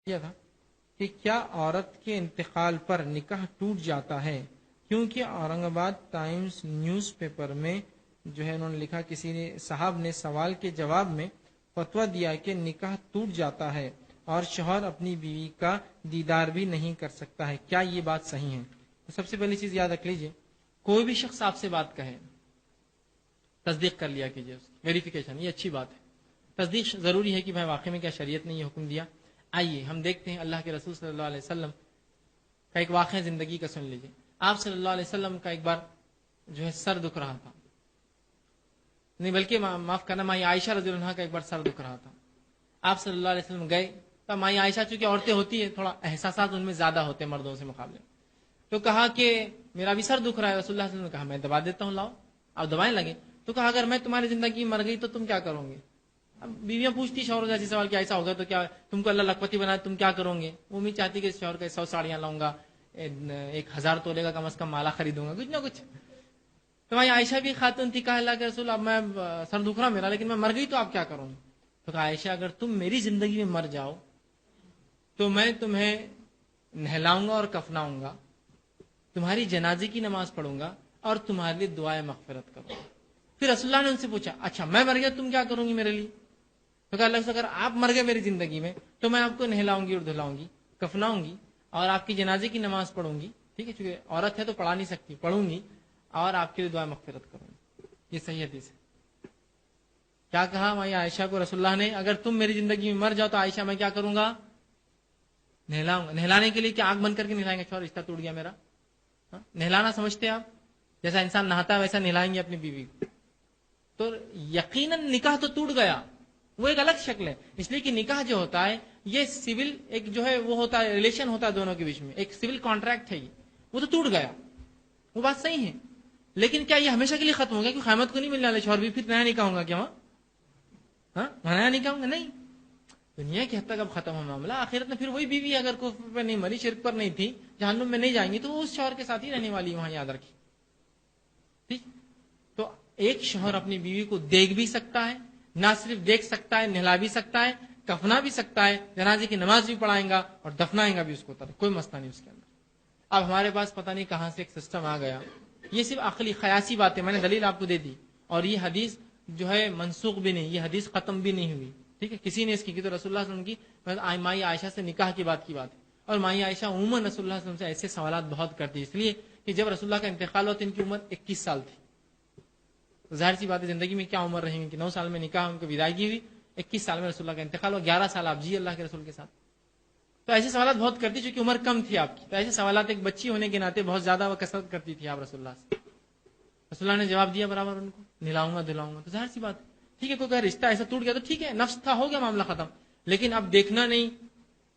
کیا تھا کہ کیا عورت کے انتقال پر نکاح ٹوٹ جاتا ہے؟ کیونکہ اورنگ آباد ٹائمز نیوز پیپر میں جو ہے انہوں نے لکھا، کسی نے صاحب نے سوال کے جواب میں فتویٰ دیا کہ نکاح ٹوٹ جاتا ہے اور شوہر اپنی بیوی کا دیدار بھی نہیں کر سکتا ہے، کیا یہ بات صحیح ہے؟ تو سب سے پہلی چیز یاد رکھ لیجئے، کوئی بھی شخص آپ سے بات کہے تصدیق کر لیا کیجئے، ویریفیکیشن، یہ اچھی بات ہے۔ تصدیق ضروری ہے کہ بھائی واقعی میں کیا شریعت نے یہ حکم دیا۔ آئیے ہم دیکھتے ہیں اللہ کے رسول صلی اللہ علیہ وسلم کا ایک واقعہ زندگی کا سن لیجئے۔ آپ صلی اللہ علیہ وسلم کا ایک بار جو ہے سر دکھ رہا تھا، نہیں بلکہ معاف کرنا، مائی عائشہ رضی اللہ عنہا کا ایک بار سر دکھ رہا تھا۔ آپ صلی اللہ علیہ وسلم گئے تو مائی عائشہ چونکہ عورتیں ہوتی ہیں تھوڑا احساسات ان میں زیادہ ہوتے ہیں مردوں سے مقابلے، تو کہا کہ میرا بھی سر دکھ رہا ہے۔ رسول اللہ صلی اللہ علیہ وسلم نے کہا میں دبا دیتا ہوں، لاؤ۔ آپ دبائیں لگے تو کہا اگر میں تمہاری زندگی میں مر گئی تو تم کیا کرو گے؟ اب بیویاں پوچھتی شوہر سے ایسے سوال کہ ایسا ہوگا تو کیا تم کو اللہ لکھپتی بنائے تم کیا کرو گے؟ وہ بھی چاہتی کہ شوہر کے 100 ساڑیاں لاؤں گا، 1000 تولے کا کم از کم مالا خریدوں گا، کچھ نہ کچھ۔ تو بھائی عائشہ بھی خاتون تھی، کہا اللہ کے رسول اب میں سر دکھ رہا میرا، لیکن میں مر گئی تو آپ کیا کروں گے؟ تو کہا عائشہ اگر تم میری زندگی میں مر جاؤ تو میں تمہیں نہلاؤں گا اور کفناؤں گا، تمہاری جنازے کی نماز پڑھوں گا اور تمہارے لیے دعائے مغفرت کروں گا۔ پھر رسول اللہ نے ان سے پوچھا اچھا میں مر گیا تم کیا کروں گی میرے لیے؟ تو کہا اللہ سے اگر آپ مر گئے میری زندگی میں تو میں آپ کو نہلاؤں گی اور دھلاؤں گی، کفناؤں گی اور آپ کی جنازے کی نماز پڑھوں گی، ٹھیک ہے، چونکہ عورت ہے تو پڑھا نہیں سکتی، پڑھوں گی اور آپ کے لیے دعا مغفرت کروں گی۔ یہ صحیح حدیث ہے۔ کیا کہا مائی عائشہ کو رسول اللہ نے؟ اگر تم میری زندگی میں مر جاؤ تو عائشہ میں کیا کروں گا؟ نہلاؤں گا۔ نہلانے کے لیے کیا آگ بند کر کے نہلائیں گے؟ چھوڑ رشتہ ٹوٹ گیا میرا، نہلانا سمجھتے آپ جیسا انسان نہاتا ہے ویسا نہلائیں گے اپنی بیوی کو، تو یقیناً نکاح تو ٹوٹ گیا، وہ ایک الگ شکل ہے۔ اس لیے کہ نکاح جو ہوتا ہے یہ سول ایک جو ہے وہ ہوتا ہے، ریلیشن ہوتا ہے دونوں کے بیچ میں، ایک سول کانٹریکٹ ہے، یہ وہ تو ٹوٹ گیا، وہ بات صحیح ہے۔ لیکن کیا یہ ہمیشہ کے لیے ختم ہو گیا کہ قیامت کو نہیں ملنے والے شوہر بھی پھر نیا نکاح ہوگا کیا وہاں؟ نیا نکاح ہوگا؟ نہیں، دنیا کی حد تک اب ختم ہو معاملہ، آخرت میں پھر وہی بیوی اگر کفر پر نہیں مری، شرک پر نہیں تھی، جہنم میں نہیں جائیں گی تو وہ اس شوہر کے ساتھ ہی رہنے والی ہے، وہاں یاد رکھیے۔ ٹھیک، تو ایک شوہر اپنی بیوی کو دیکھ بھی سکتا ہے، نہ صرف دیکھ سکتا ہے، نہلا بھی سکتا ہے، کفنا بھی سکتا ہے، جنازے کی نماز بھی پڑھائیں گا اور دفنائیں گا بھی اس کو، کوئی مسئلہ نہیں اس کے اندر۔ اب ہمارے پاس پتہ نہیں کہاں سے ایک سسٹم آ گیا، یہ صرف عقلی خیاسی باتیں، میں نے دلیل آپ کو دے دی، اور یہ حدیث جو ہے منسوخ بھی نہیں، یہ حدیث ختم بھی نہیں ہوئی، ٹھیک ہے، کسی نے اس کی تو رسول اللہ صلی اللہ علیہ وسلم کی مائی عائشہ سے نکاح کی بات ہے، اور مائی عائشہ عموماً رسول اللہ صلی اللہ علیہ وسلم سے ایسے سوالات بہت کرتی، اس لیے کہ جب رسول اللہ کا انتقال ہوا تو ان کی عمر 21 سال تھی، ظاہر سی بات ہے زندگی میں کیا عمر رہیں گی کہ 9 سال میں نکاح ان کو وداعگی ہوئی، 21 سال میں رسول اللہ کا انتقال ہوا، 11 سال آپ جی اللہ کے رسول کے ساتھ، تو ایسے سوالات بہت کرتی چونکہ عمر کم تھی آپ کی، تو ایسے سوالات ایک بچی ہونے کے ناطے بہت زیادہ وہ کثرت کرتی تھی آپ رسول اللہ سے۔ رسول اللہ نے جواب دیا برابر ان کو، نہلاؤں گا دلاؤں گا، تو ظاہر سی بات ہے، ٹھیک ہے، کوئی رشتہ ایسا ٹوٹ گیا تو ٹھیک ہے، نفس تھا، ہو گیا معاملہ ختم، لیکن اب دیکھنا نہیں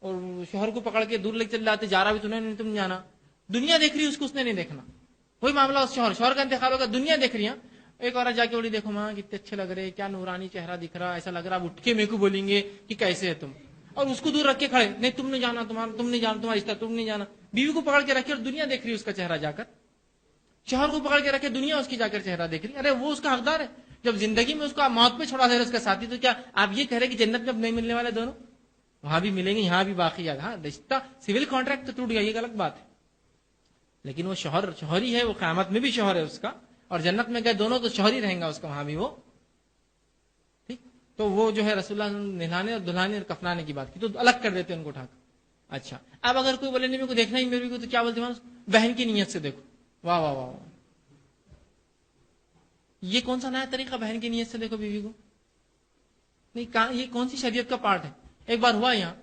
اور شوہر کو پکڑ کے دور لے چل جاتے، جا رہا بھی نہیں تم جانا، دنیا دیکھ رہی ہے اس کو، اس نے نہیں دیکھنا، وہی معاملہ اس شوہر کا انتقال ہوگا، دنیا دیکھ رہی ہے، ایک عورت جا کے بولی دیکھو ماں کتنے اچھے لگ رہے، کیا نورانی چہرہ دکھ رہا، ایسا لگ رہا اب اٹھ کے میرے کو بولیں گے کہ کیسے ہے تم، اور اس کو دور رکھ کے کھڑے، نہیں تم نہیں جانا، تم نہیں جانا، تمہارا رشتہ تم نہیں جانا، بیوی کو پکڑ کے رکھے اور دنیا دیکھ رہی ہے اس کا چہرہ جا کر، شوہر کو پکڑ کے رکھے دنیا اس کی جا کر چہرہ دیکھ رہی، ارے وہ اس کا حقدار ہے، جب زندگی میں اس کو موت پہ چھوڑا دے رہے اس کا ساتھی، تو کیا آپ یہ کہہ رہے کہ جنت میں اب نہیں ملنے والے دونوں، وہاں بھی ملیں گے یہاں بھی باقی ہے، ہاں رشتہ سول کانٹریکٹ تو ٹوٹ گیا یہ الگ بات ہے، لیکن وہ شوہر ہی ہے، وہ قیامت میں بھی شوہر ہے اس کا، اور جنت میں گئے دونوں تو شوہر ہی رہیں گا اس کا وہاں بھی وہ، ٹھیک، تو وہ جو ہے رسول اللہ نہلانے اور دلہانے اور کفنانے کی بات کی تو الگ کر دیتے ان کو اٹھا کر۔ اچھا اب اگر کوئی بولے نہیں میرے کو دیکھنا ہی میرے کو، تو کیا بولتے ہیں بہن کی نیت سے دیکھو، واہ واہ واہ، یہ کون سا نیا طریقہ بہن کی نیت سے دیکھو بیوی کو؟ نہیں، یہ کون سی شریعت کا پارٹ ہے؟ ایک بار ہوا یہاں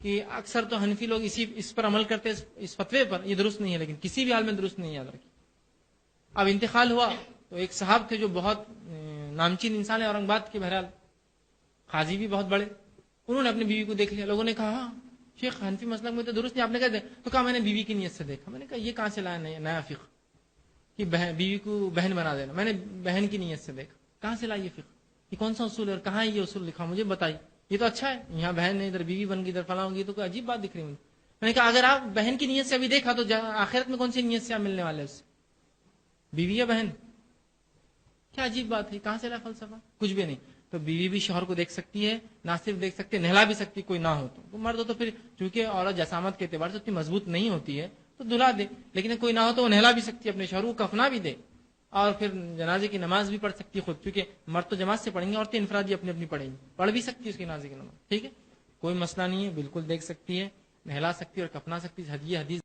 کہ اکثر تو حنفی لوگ اس پر عمل کرتے، اس فتوے پر، یہ درست نہیں ہے، لیکن کسی بھی حال میں درست نہیں، یاد رکھیے۔ اب انتقال ہوا تو ایک صاحب تھے جو بہت نامچین انسان ہے اورنگ آباد کے، بہرحال قاضی بھی بہت بڑے، انہوں نے اپنی بیوی کو دیکھ لیا، لوگوں نے کہا ہاں شیخ حنفی مسلک میں تو درست نہیں، آپ نے کہا تو کہا میں نے بیوی کی نیت سے دیکھا، میں نے کہا یہ کہاں سے لایا نیا فقہ کہ بیوی کو بہن بنا دینا، میں نے بہن کی نیت سے دیکھا، کہاں سے لائی یہ فقہ، یہ کون سا اصول ہے اور کہاں ہے یہ اصول لکھا، مجھے بتائی، یہ تو اچھا ہے، یہاں بہن نے ادھر بیوی بن گئی ادھر فلاں ہوگی، تو کوئی عجیب بات دکھ رہی مجھے، میں نے کہا اگر آپ بہن کی نیت سے ابھی دیکھا تو آخرت میں کون سی نیت سے آپ ملنے والے اس سے، بیوی یا بہن؟ کیا عجیب بات ہے، کہاں سے لا فلسفہ؟ کچھ بھی نہیں، تو بیوی بھی شوہر کو دیکھ سکتی ہے، نہ صرف دیکھ سکتی ہے، نہلا بھی سکتی، کوئی نہ ہو تو مرد ہو تو پھر چونکہ عورت جسامت کے اعتبار سے اتنی مضبوط نہیں ہوتی ہے تو دھلا دے، لیکن کوئی نہ ہو تو وہ نہلا بھی سکتی ہے، اپنے شوہر کو کفنا بھی دے، اور پھر جنازے کی نماز بھی پڑھ سکتی ہے خود، کیونکہ مرد تو جماعت سے پڑھیں گے، عورتیں انفرادی اپنی اپنی پڑھیں گی، پڑھ بھی سکتی ہے اس کی جنازے کی نماز، ٹھیک ہے، کوئی مسئلہ نہیں ہے، بالکل دیکھ سکتی ہے، نہلا سکتی ہے اور کفنا سکتی ہے، یہ حدیث